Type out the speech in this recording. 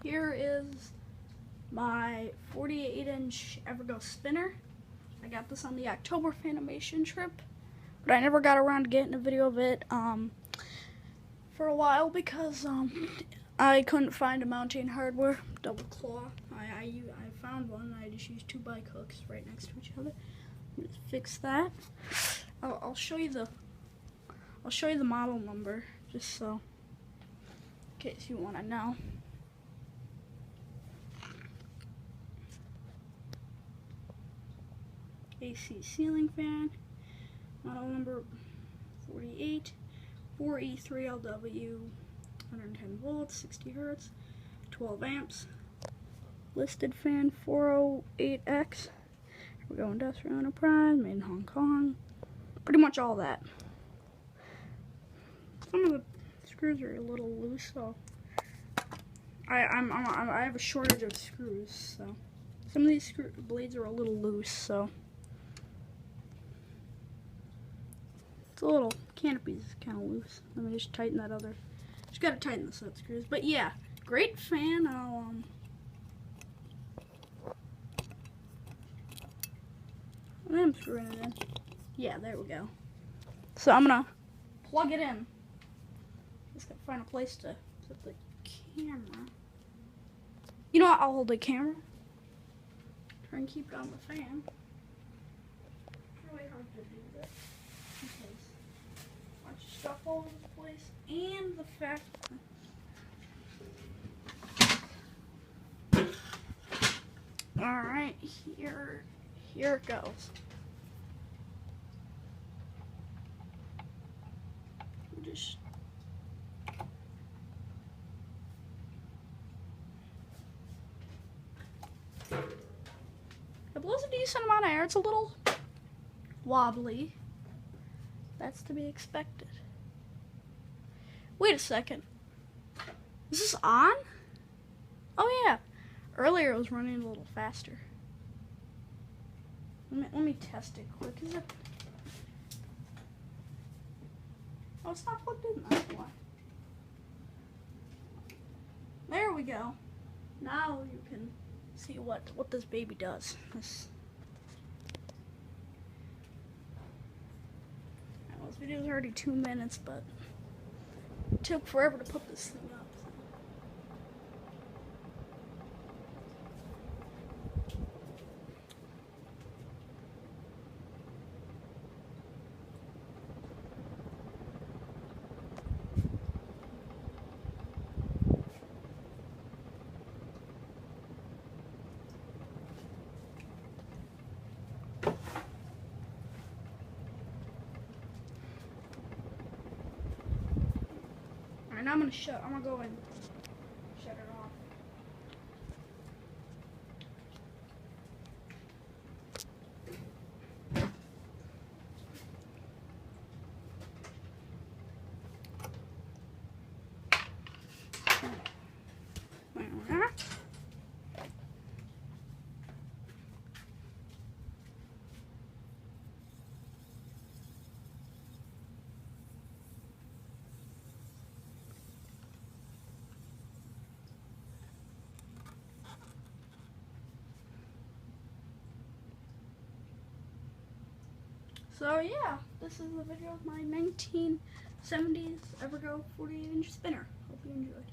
Here is my 48-inch Evergo spinner. I got this on the October Fanimation trip, but I never got around to getting a video of it for a while because I couldn't find a mounting hardware double claw. I found one. I just used 2 bike hooks right next to each other. Just fix that. I'll show you the model number just so in case you want to know. AC ceiling fan, model number 48, 4E-3LW, 110 volts, 60 hertz, 12 amps. Listed fan 408X. Here we go, industrial enterprise, made in Hong Kong. Pretty much all that. Some of the screws are a little loose, so I have a shortage of screws, so some of these blades are a little loose, so it's a little, canopy's kind of loose. Let me just tighten that other, just gotta tighten the set screws. But yeah, great fan. I'm screwing it in. Yeah, there we go. So I'm gonna plug it in. Just gotta find a place to put the camera. You know what? I'll hold the camera. Try and keep it on the fan. It's really hard to do this because a bunch of stuff all over the place, and the fact. All right, here it goes. Just it blows a decent amount of air. It's a little wobbly. That's to be expected. Wait a second. Is this on? Oh yeah. Earlier it was running a little faster. Let me test it quick. Is it? Oh, it's not plugged in. That's why. There we go. Now you can see what this baby does. This video is already 2 minutes, but it took forever to put this thing up. Alright, now I'm gonna go and shut it off. So yeah, this is the video of my 1970s Evergo 48-inch spinner. Hope you enjoyed.